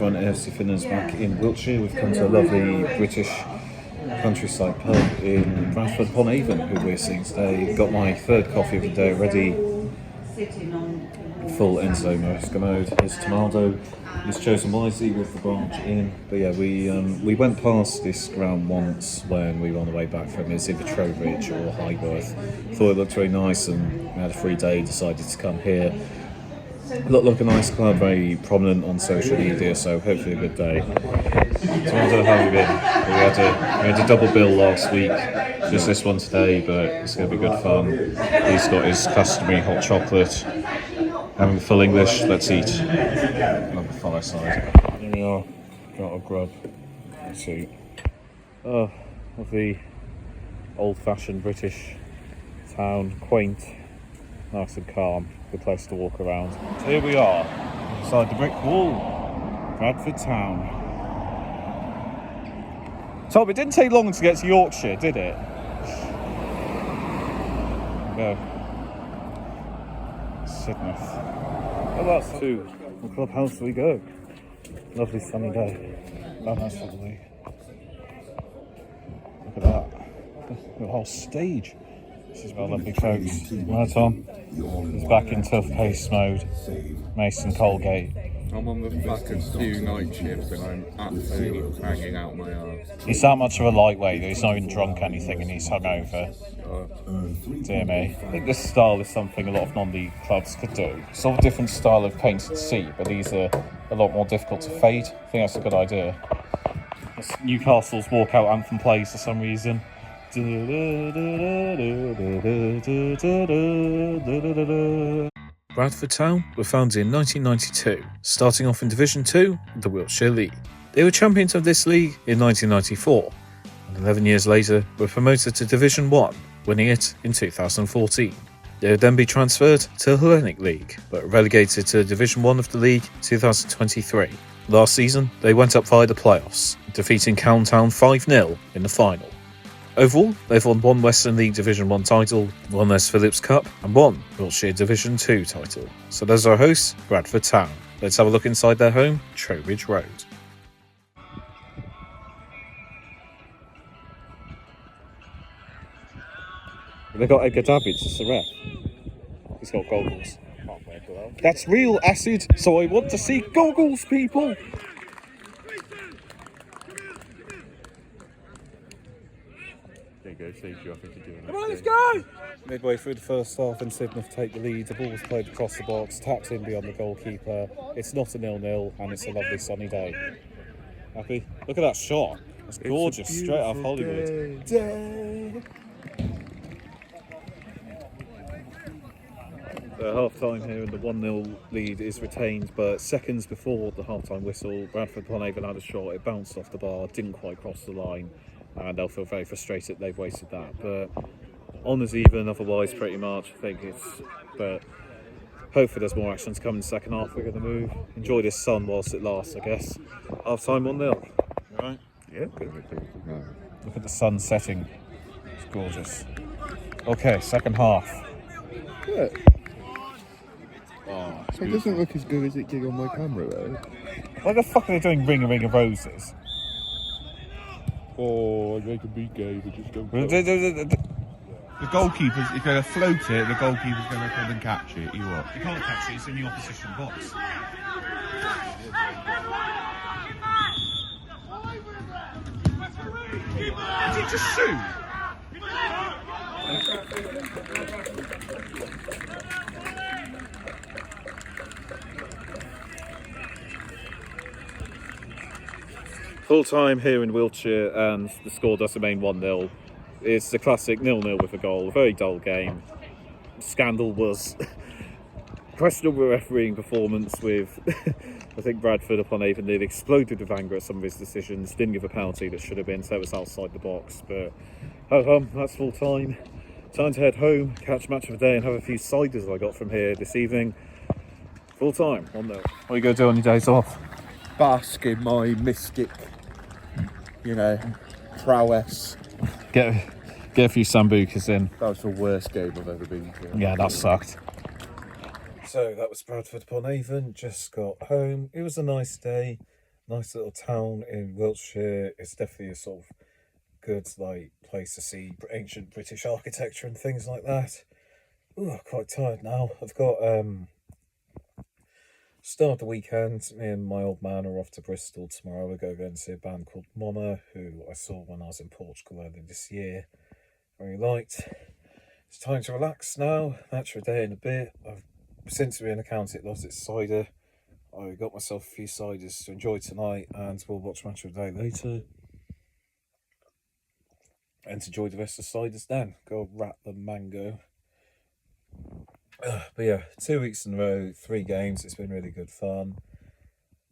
everyone, AFC Finland's back in Wiltshire. We've come to a lovely British countryside pub in Bradford upon Avon, who we're seeing today. Got my third coffee of the day already. Full Enzo Maresca mode. Here's Tomato. He's chosen wisely with the branch in. But yeah, we went past this ground once when we were on the way back from either Trowbridge or Highworth. Thought it looked very nice and we had a free day, decided to come here. Look a nice club, very prominent on social media, so hopefully a good day. Tomato, how have you been? We had a double bill last week, just this one today, but it's going to be good fun. He's got his customary hot chocolate. Having full English, let's eat. On the far side. Here we are, got a grub. Let's eat. Oh, lovely old-fashioned British town, quaint, nice and calm. Good place to walk around. So here we are, inside the brick wall, Bradford Town. Tom, it didn't take long to get to Yorkshire, did it? There we go. Sidmouth. Oh, that's to the clubhouse we go. Lovely sunny day. Oh, that's lovely. Look at that. The whole stage. This is well lovely, folks. Right, Tom? He's back in tough pace mode. Mason Colgate. I'm on the fucking few night shifts and I'm absolutely hanging out my arse. He's that much of a lightweight that he's not even drunk anything and he's hungover. Dear me. I think this style is something a lot of non-league clubs could do. Sort of different style of painted seat, but these are a lot more difficult to fade. I think that's a good idea. That's Newcastle's walkout anthem plays for some reason. Bradford Town were founded in 1992, starting off in Division 2 of the Wiltshire League. They were champions of this league in 1994, and 11 years later were promoted to Division 1, winning it in 2014. They would then be transferred to the Hellenic League, but relegated to Division 1 of the league in 2023. Last season, they went up via the playoffs, defeating Town 5-0 in the final. Overall, they've won one Western League Division 1 title, one Les Phillips Cup, and one Wiltshire Division 2 title. So there's our hosts, Bradford Town. Let's have a look inside their home, Trowbridge Road. They've got Edgar Davids as the ref. He's got goggles. That's real acid, so I want to see goggles, people! Come on, let's go! Midway through the first half and Sidmouth take the lead. The ball's played across the box, tapped in beyond the goalkeeper. It's not a 0-0 and it's a lovely sunny day. Happy? Look at that shot. It's gorgeous, straight out of Hollywood. The half-time here and the 1-0 lead is retained, but seconds before the half-time whistle, Bradford upon Avon had a shot. It bounced off the bar, didn't quite cross the line. And they'll feel very frustrated they've wasted that, but honours even otherwise pretty much. I think but hopefully there's more action to come in the second half. We're going to move, enjoy this sun whilst it lasts, I guess. Half time 1-0, right? Yeah. Look at the sun setting, it's gorgeous. Okay, second half. Yeah. Oh, it doesn't look as good as it did on my camera though. Why the fuck are they doing Ring of Roses? Oh, they can be gay, but just don't. The goalkeeper's if they're going to float it, the goalkeeper's going to come and catch it. You what? You can't catch it, it's in the opposition box. Did he just shoot? Full time here in Wiltshire and the score does remain 1-0. It's the classic 0-0 with a goal, a very dull game. Scandal was questionable refereeing performance with I think Bradford upon Avon nearly exploded with anger at some of his decisions, didn't give a penalty that should have been, so it was outside the box, but that's full time. Time to head home, catch match of the day and have a few ciders I got from here this evening. Full time, 1-0. What are you going to do on your days off? Bask in my mystic, prowess. Get a few sambucas in. That was the worst game I've ever been to. Yeah, that sucked. So that was Bradford upon Avon. Just got home. It was a nice day. Nice little town in Wiltshire. It's definitely a sort of good place to see ancient British architecture and things like that. Ooh, I'm quite tired now. I've got start of the weekend. Me and my old man are off to Bristol tomorrow. We're going to go and see a band called Mama, who I saw when I was in Portugal earlier this year. Very liked. It's time to relax now. That's for a day and a bit. Since we're in a county that loves its cider, I got myself a few ciders to enjoy tonight, and we'll watch Match of the Day later. And to enjoy the rest of the ciders then. Go wrap the mango. But yeah, 2 weeks in a row, 3 games. It's been really good fun.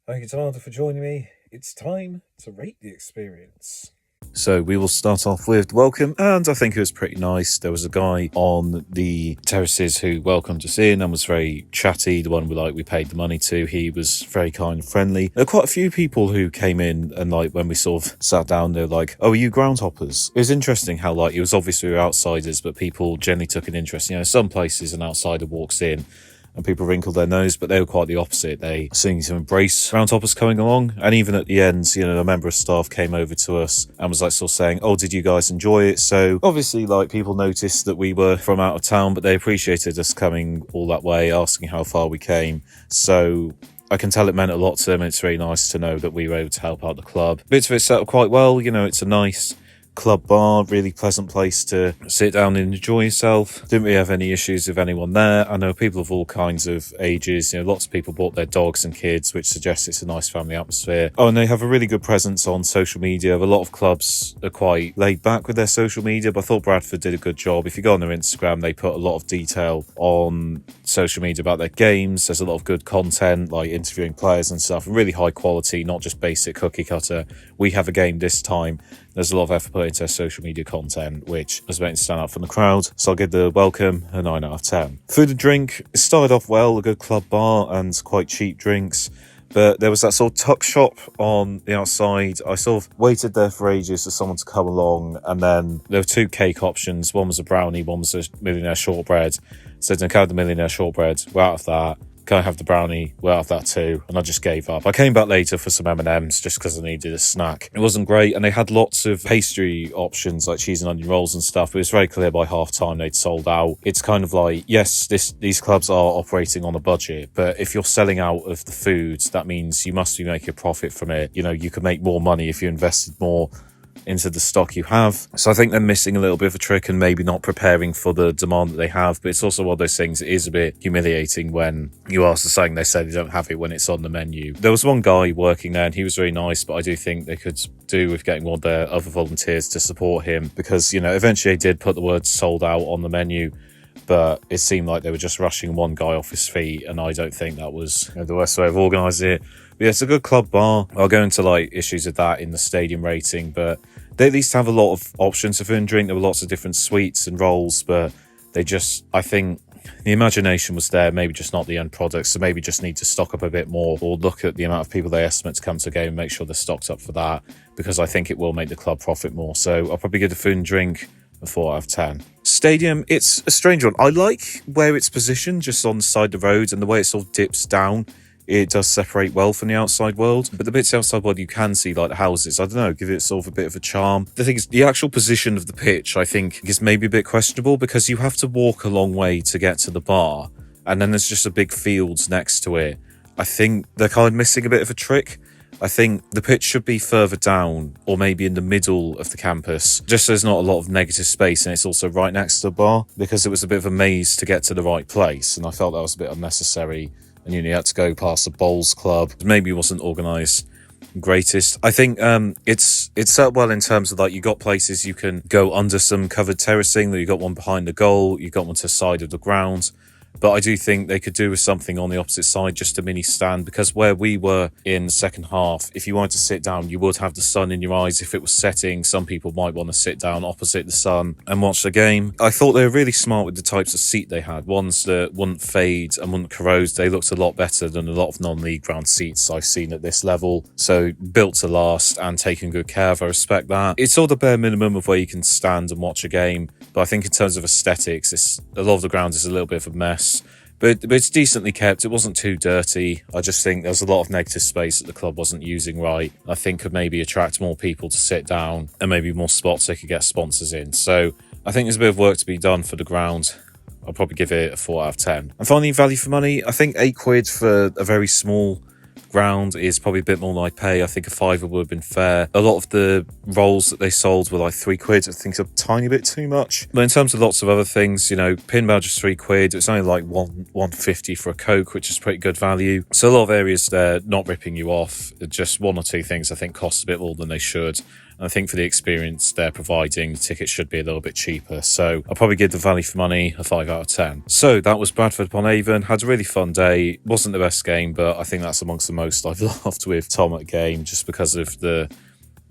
Thank you to Arda for joining me. It's time to rate the experience. So we will start off with welcome, and I think it was pretty nice. There was a guy on the terraces who welcomed us in and was very chatty. The one we paid the money to, he was very kind and friendly. There were quite a few people who came in, and when we sort of sat down, they were like, "Oh, are you groundhoppers?" It was interesting how it was obviously we were outsiders, but people generally took an interest. Some places an outsider walks in and people wrinkled their nose, but they were quite the opposite. They seemed to embrace groundhoppers coming along, and even at the end, a member of staff came over to us and was sort of saying, "Oh, did you guys enjoy it?" So obviously people noticed that we were from out of town, but they appreciated us coming all that way, asking how far we came. So I can tell it meant a lot to them. It's really nice to know that we were able to help out the club. Bits of it set up quite well. It's a nice club bar, really pleasant place to sit down and enjoy yourself. Didn't really have any issues with anyone there. I know people of all kinds of ages. Lots of people brought their dogs and kids, which suggests it's a nice family atmosphere. Oh, and they have a really good presence on social media. A lot of clubs are quite laid back with their social media, but I thought Bradford did a good job. If you go on their Instagram, they put a lot of detail on social media about their games. There's a lot of good content, like interviewing players and stuff, really high quality, not just basic cookie cutter. We have a game this time. There's a lot of effort put into their social media content, which was meant to stand out from the crowd. So I'll give the welcome a 9 out of 10. Food and drink, it started off well, a good club bar and quite cheap drinks. But there was that sort of tuck shop on the outside. I sort of waited there for ages for someone to come along, and then there were 2 cake options. One was a brownie, one was a millionaire shortbread. So can I have the millionaire shortbread? We're out of that. Can I have the brownie? We're out of that too. And I just gave up. I came back later for some M&Ms just because I needed a snack. It wasn't great, and they had lots of pastry options like cheese and onion rolls and stuff. But it was very clear by half time they'd sold out. It's kind of yes, these clubs are operating on a budget, but if you're selling out of the food, that means you must be making a profit from it. You could make more money if you invested more into the stock you have. So I think they're missing a little bit of a trick and maybe not preparing for the demand that they have. But it's also one of those things, it is a bit humiliating when you ask for something, they say they don't have it when it's on the menu. There was one guy working there and he was very nice, but I do think they could do with getting one of their other volunteers to support him, because eventually they did put the word sold out on the menu, but it seemed like they were just rushing one guy off his feet, and I don't think that was the best way of organising it. But yeah, it's a good club bar. I'll go into issues of that in the stadium rating, but they at least have a lot of options for food and drink. There were lots of different sweets and rolls, but I think the imagination was there, maybe just not the end product. So maybe just need to stock up a bit more, or look at the amount of people they estimate to come to a game and make sure they're stocked up for that, because I think it will make the club profit more. So I'll probably give the food and drink a 4 out of 10. Stadium, it's a strange one. I like where it's positioned, just on the side of the road, and the way it sort of dips down. It does separate well from the outside world, but the bits outside world you can see, like the houses, I don't know, give it sort of a bit of a charm. The thing is, the actual position of the pitch, I think, is maybe a bit questionable, because you have to walk a long way to get to the bar, and then there's just a big field next to it. I think they're kind of missing a bit of a trick. I think the pitch should be further down, or maybe in the middle of the campus, just so there's not a lot of negative space, and it's also right next to the bar, because it was a bit of a maze to get to the right place, and I felt that was a bit unnecessary. And you had to go past the bowls club. Maybe it wasn't organised greatest. I think it's set up well in terms of you got places you can go under some covered terracing. You got one behind the goal. You got one to the side of the ground. But I do think they could do with something on the opposite side, just a mini stand, because where we were in the second half, if you wanted to sit down, you would have the sun in your eyes. If it was setting, some people might want to sit down opposite the sun and watch the game. I thought they were really smart with the types of seat they had. Ones that wouldn't fade and wouldn't corrode. They looked a lot better than a lot of non-league ground seats I've seen at this level. So built to last and taken good care of. I respect that. It's all the bare minimum of where you can stand and watch a game. But I think in terms of aesthetics, a lot of the ground is a little bit of a mess. But it's decently kept. It wasn't too dirty. I just think there's a lot of negative space that the club wasn't using right. I think could maybe attract more people to sit down and maybe more spots they could get sponsors in. So I think there's a bit of work to be done for the ground. I'll probably give it a 4 out of 10. And finally, value for money. I think £8 for a very small ground is probably a bit more than I pay. I think a £5 would have been fair. A lot of the rolls that they sold were like £3. I think it's a tiny bit too much. But in terms of lots of other things, you know, pin badge is £3. It's only like £1.50 for a Coke, which is pretty good value. So a lot of areas there not ripping you off. Just one or two things I think cost a bit more than they should. I think for the experience they're providing, the tickets should be a little bit cheaper. So I'll probably give the value for money a 5 out of 10. So that was Bradford upon Avon. Had a really fun day. Wasn't the best game, but I think that's amongst the most I've laughed with Tom at a game, just because of the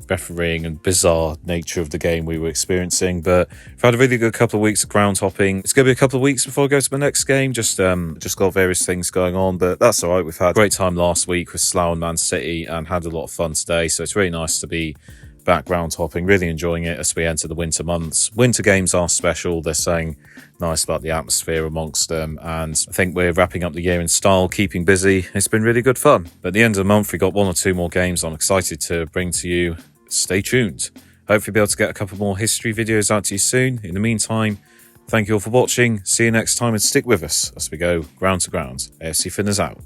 refereeing and bizarre nature of the game we were experiencing. But I've had a really good couple of weeks of ground hopping. It's going to be a couple of weeks before I go to my next game. Just got various things going on, but that's all right. We've had a great time last week with Slough and Man City and had a lot of fun today. So it's really nice to be back ground hopping, really enjoying it as we enter the winter months. Winter games are special. They're saying nice about the atmosphere amongst them, and I think we're wrapping up the year in style, keeping busy. It's been really good fun. But at the end of the month, we got 1 or 2 more games I'm excited to bring to you. Stay tuned. Hopefully be able to get a couple more history videos out to you soon. In the meantime, thank you all for watching. See you next time, and stick with us as we go ground to ground. AFC Finners out.